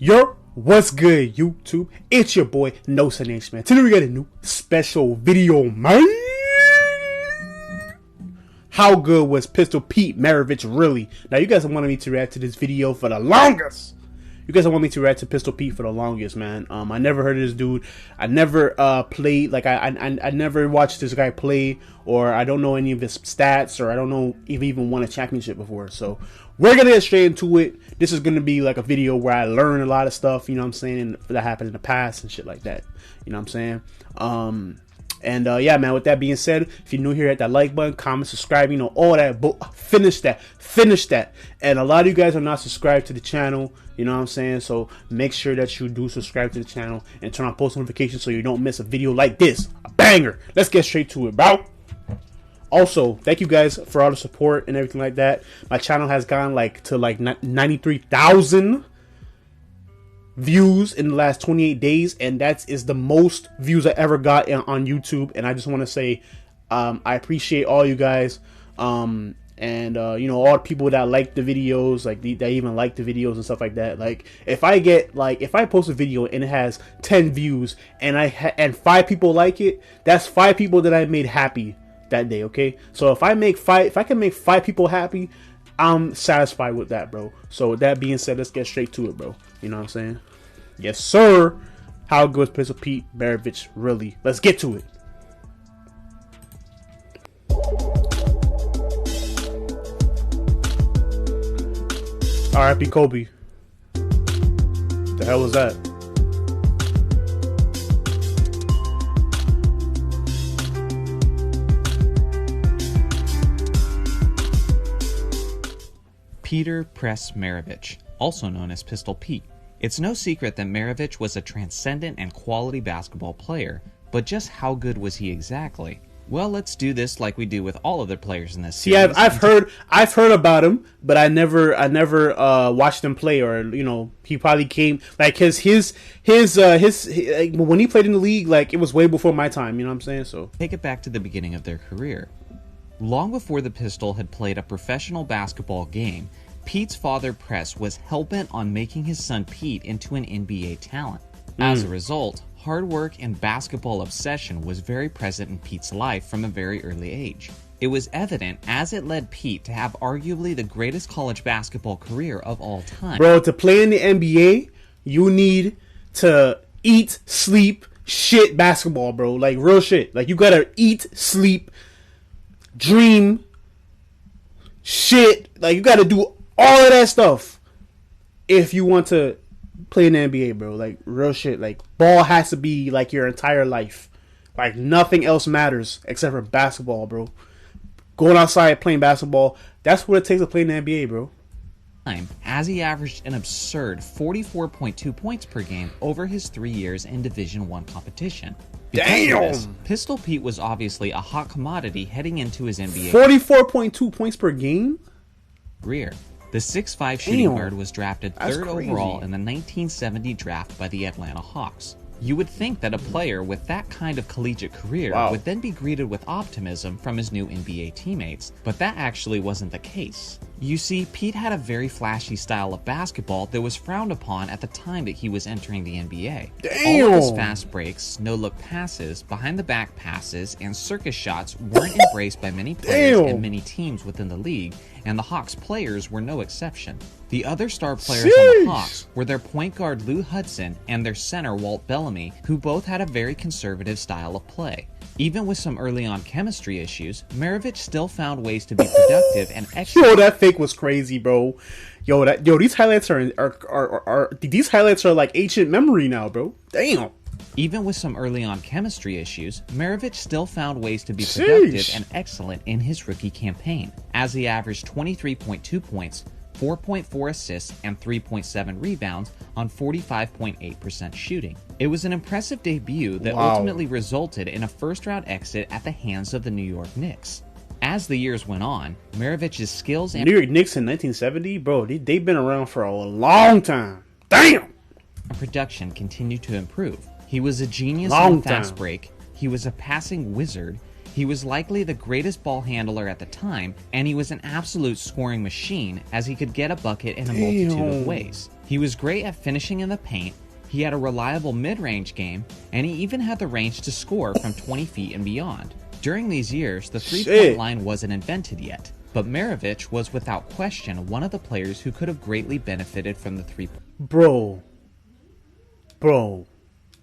Yo, what's good, YouTube? It's your boy, NosaaNation, man. Today we got a new special video, man. How good was Pistol Pete Maravich really? Now, you guys wanted me to react to this video for the longest. You guys want me to react to Pistol Pete for the longest, man. I never heard of this dude. I never played, like, I never watched this guy play, or I don't know any of his stats, or I don't know if he even won a championship before. So we're gonna get straight into it. This is gonna be like a video where I learn a lot of stuff, you know what I'm saying, that happened in the past and shit like that. You know what I'm saying? Yeah, man, with that being said, if you're new here, hit that like button, comment, subscribe, you know, all that. Finish that. And a lot of you guys are not subscribed to the channel, you know what I'm saying? So make sure that you do subscribe to the channel and turn on post notifications so you don't miss a video like this. A banger. Let's get straight to it, bro. Also, thank you guys for all the support and everything like that. My channel has gone to 93,000 views in the last 28 days, and that is the most views I ever got on YouTube. And I just want to say I appreciate all you guys, you know, all the people that like the videos, like that even like the videos and stuff like that. Like if I post a video and it has 10 views and 5 people like it, that's 5 people that I made happy that day. Okay, so if I can make 5 people happy, I'm satisfied with that, bro. So with that being said, let's get straight to it, bro. You know what I'm saying? Yes, sir. How good is Pistol Pete Maravich really? Let's get to it. R.I.P. Kobe. The hell was that? Peter Press Maravich, also known as Pistol Pete. It's no secret that Maravich was a transcendent and quality basketball player, but just how good was he exactly? Well, let's do this like we do with all other players in this series. Yeah, I've heard about him, but I never watched him play, or you know, he probably came like his when he played in the league, like it was way before my time. You know what I'm saying? So take it back to the beginning of their career. Long before the Pistol had played a professional basketball game, Pete's father, Press, was hell-bent on making his son Pete into an NBA talent. As a result, hard work and basketball obsession was very present in Pete's life from a very early age. It was evident as it led Pete to have arguably the greatest college basketball career of all time. Bro, to play in the NBA, you need to eat, sleep, shit basketball, bro. Like, real shit. Like, you gotta eat, sleep, dream, shit. Like, you gotta do all of that stuff if you want to play in the NBA, bro. Like, real shit. Like, ball has to be like your entire life. Like, nothing else matters except for basketball, bro. Going outside playing basketball, that's what it takes to play in the NBA, bro. As he averaged an absurd 44.2 points per game over his 3 years in Division I competition. Damn! Pistol Pete was obviously a hot commodity heading into his NBA 44.2 points per game career. The 6'5" shooting guard was drafted 3rd overall in the 1970 draft by the Atlanta Hawks. You would think that a player with that kind of collegiate career would then be greeted with optimism from his new NBA teammates, but that actually wasn't the case. You see, Pete had a very flashy style of basketball that was frowned upon at the time that he was entering the NBA. Damn. All of his fast breaks, no-look passes, behind-the-back passes, and circus shots weren't embraced by many players and many teams within the league, and the Hawks players were no exception. The other star players on the Hawks were their point guard Lou Hudson and their center Walt Bellamy, who both had a very conservative style of play. Even with some early on chemistry issues, Maravich still found ways to be productive and excellent. Yo, that fake was crazy, bro. Yo, these highlights these highlights are like ancient memory now, bro. Damn. Even with some early on chemistry issues, Maravich still found ways to be productive and excellent in his rookie campaign, as he averaged 23.2 points, 4.4 assists, and 3.7 rebounds on 45.8% shooting. It was an impressive debut that ultimately resulted in a first-round exit at the hands of the New York Knicks. As the years went on, Maravich's skills and New York Knicks in 1970, bro, they've been around for a long time. Damn! Production continued to improve. He was a genius on fast break, he was a passing wizard, He was likely the greatest ball handler at the time, and he was an absolute scoring machine as he could get a bucket in a multitude of ways. He was great at finishing in the paint, he had a reliable mid-range game, and he even had the range to score from 20 feet and beyond. During these years, the three-point line wasn't invented yet, but Maravich was without question one of the players who could have greatly benefited from the three-point. Bro,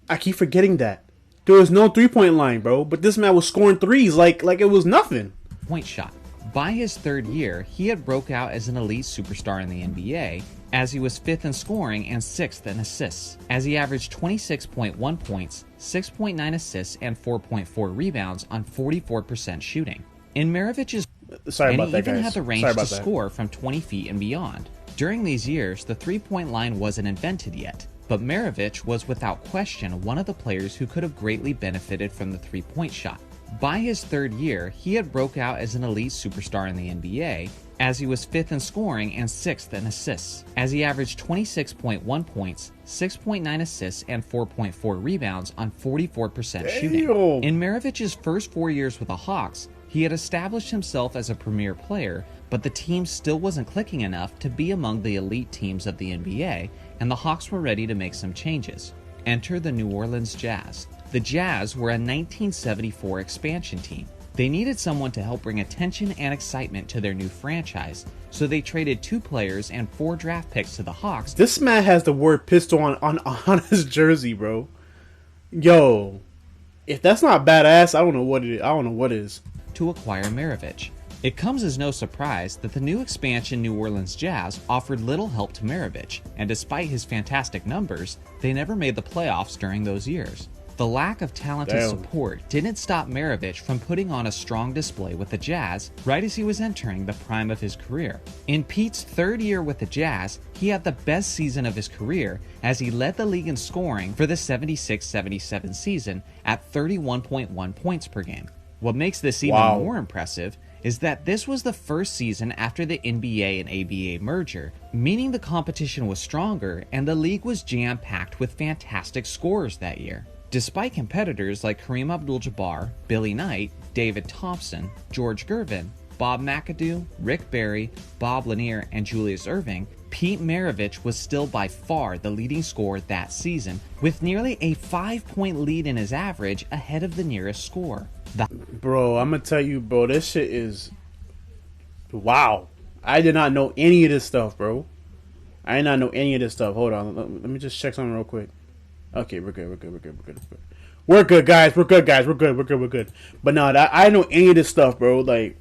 I keep forgetting that. There was no three-point line, bro, but this man was scoring threes like it was nothing. Point shot. By his third year, he had broke out as an elite superstar in the NBA, as he was 5th in scoring and 6th in assists, as he averaged 26.1 points, 6.9 assists, and 4.4 rebounds on 44% shooting. In Maravich's Sorry about he that, even guys. had the range to score from 20 feet and beyond. During these years, the three-point line wasn't invented yet, but Maravich was without question one of the players who could have greatly benefited from the three-point shot. By his third year, he had broke out as an elite superstar in the NBA, as he was 5th in scoring and 6th in assists, as he averaged 26.1 points, 6.9 assists, and 4.4 rebounds on 44% shooting. In Maravich's first 4 years with the Hawks, he had established himself as a premier player, but the team still wasn't clicking enough to be among the elite teams of the NBA, and the Hawks were ready to make some changes. Enter the New Orleans Jazz. The Jazz were a 1974 expansion team. They needed someone to help bring attention and excitement to their new franchise, so they traded 2 players and 4 draft picks to the Hawks. This man has the word pistol on his jersey, bro. Yo, if that's not badass, I don't know what it is. I don't know what is. To acquire Maravich. It comes as no surprise that the new expansion New Orleans Jazz offered little help to Maravich, and despite his fantastic numbers, they never made the playoffs during those years. The lack of talented support didn't stop Maravich from putting on a strong display with the Jazz right as he was entering the prime of his career. In Pete's third year with the Jazz, he had the best season of his career as he led the league in scoring for the 76-77 season at 31.1 points per game. What makes this even more impressive is that this was the first season after the NBA and ABA merger, meaning the competition was stronger and the league was jam-packed with fantastic scorers that year. Despite competitors like Kareem Abdul-Jabbar, Billy Knight, David Thompson, George Gervin, Bob McAdoo, Rick Barry, Bob Lanier, and Julius Erving, Pete Maravich was still by far the leading scorer that season, with nearly a 5-point lead in his average ahead of the nearest scorer. Bro, I'm gonna tell you, bro, this shit is... Wow. I did not know any of this stuff, bro. I did not know any of this stuff. Hold on. Let me just check something real quick. Okay, we're good. We're good, guys. We're good. But no, I didn't know any of this stuff, bro. Like,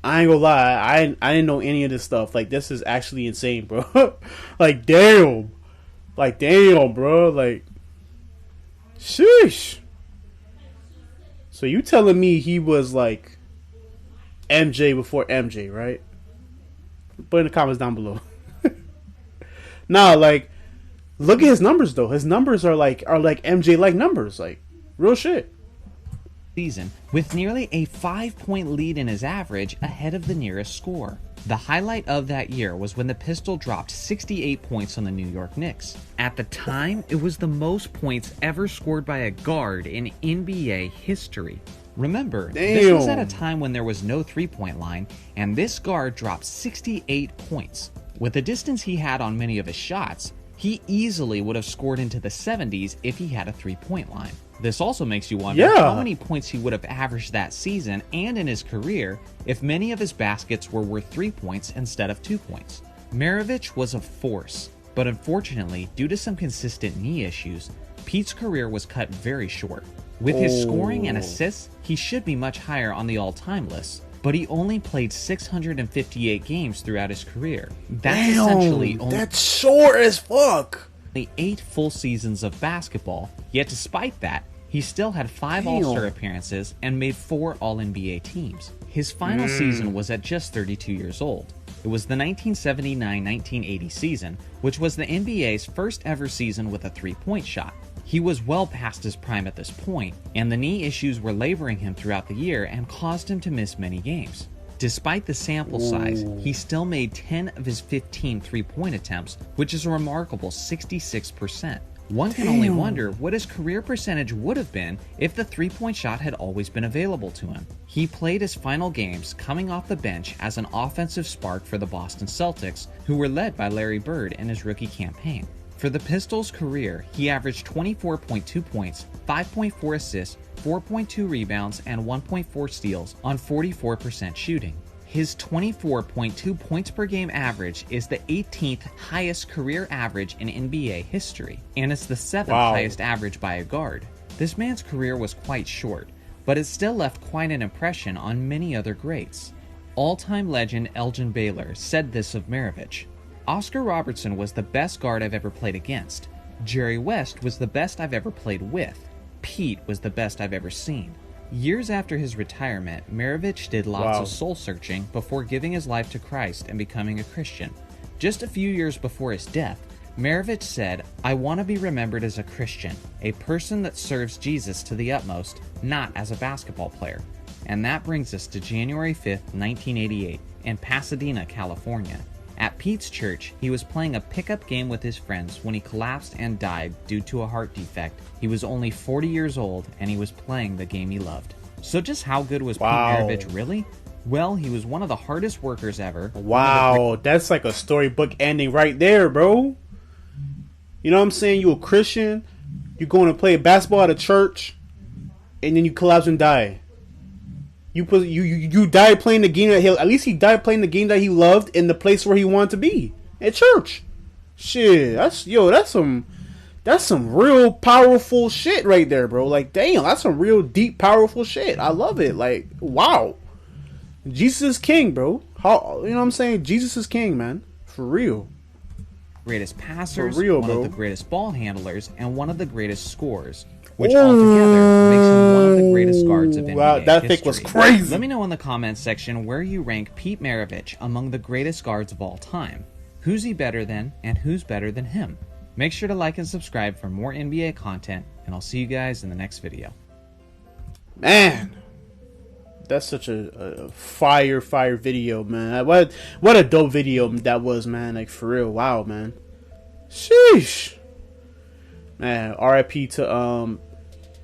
I ain't gonna lie. I didn't know any of this stuff. Like, this is actually insane, bro. Like, damn. Bro. Like, sheesh. So you telling me he was like MJ before MJ, right? Put in the comments down below. Nah, like, look at his numbers though. His numbers are like MJ like numbers, like real shit. Season with nearly a 5-point lead in his average ahead of the nearest scorer. The highlight of that year was when the Pistol dropped 68 points on the New York Knicks. At the time, it was the most points ever scored by a guard in NBA history. Remember, this was at a time when there was no three-point line, and this guard dropped 68 points. With the distance he had on many of his shots, he easily would have scored into the 70s if he had a three-point line. This also makes you wonder how many points he would have averaged that season and in his career if many of his baskets were worth 3 points instead of 2 points. Maravich was a force, but unfortunately, due to some consistent knee issues, Pete's career was cut very short. With his scoring and assists, he should be much higher on the all-time list, but he only played 658 games throughout his career. That's essentially only... That's short as fuck! 8 full seasons of basketball, yet despite that, he still had 5 All-Star appearances and made 4 All-NBA teams. His final season was at just 32 years old. It was the 1979-1980 season, which was the NBA's first ever season with a three-point shot. He was well past his prime at this point, and the knee issues were laboring him throughout the year and caused him to miss many games. Despite the sample size, he still made 10 of his 15 three-point attempts, which is a remarkable 66%. One can only wonder what his career percentage would have been if the three-point shot had always been available to him. He played his final games coming off the bench as an offensive spark for the Boston Celtics, who were led by Larry Bird in his rookie campaign. For the Pistols' career, he averaged 24.2 points, 5.4 assists, 4.2 rebounds, and 1.4 steals on 44% shooting. His 24.2 points per game average is the 18th highest career average in NBA history, and it's the 7th highest average by a guard. This man's career was quite short, but it still left quite an impression on many other greats. All-time legend Elgin Baylor said this of Maravich: "Oscar Robertson was the best guard I've ever played against. Jerry West was the best I've ever played with. Pete was the best I've ever seen." Years after his retirement, Maravich did lots of soul-searching before giving his life to Christ and becoming a Christian. Just a few years before his death, Maravich said, "I want to be remembered as a Christian, a person that serves Jesus to the utmost, not as a basketball player." And that brings us to January 5th, 1988, in Pasadena, California. At Pete's church, he was playing a pickup game with his friends when he collapsed and died due to a heart defect. He was only 40 years old, and he was playing the game he loved. So just how good was Pete Maravich really? Well, he was one of the hardest workers ever. Wow, that's like a storybook ending right there, bro. You know what I'm saying? You a Christian, you're going to play basketball at a church, and then you collapse and die. You died playing the game that at least he died playing the game that he loved in the place where he wanted to be, at church. Shit, that's some real powerful shit right there, bro. Like, damn, that's some real deep, powerful shit. I love it. Like, wow, Jesus is king, bro. You know what I'm saying? Jesus is king, man, for real. Greatest passers, for real, one bro. of the greatest ball handlers, and one of the greatest scorers, which altogether makes him one of the greatest guards of NBA that history. pick was crazy. Let me know in the comments section where you rank Pete Maravich among the greatest guards of all time. Who's he better than, and who's better than him? Make sure to like and subscribe for more NBA content, and I'll see you guys in the next video. Man, that's such a fire video, man. What a dope video that was, man. Like, for real. Wow, man. Sheesh. Man, RIP to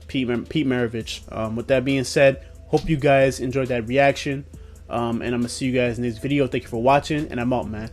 Pete Maravich. With that being said, hope you guys enjoyed that reaction. And I'm gonna see you guys in this video. Thank you for watching, and I'm out, man.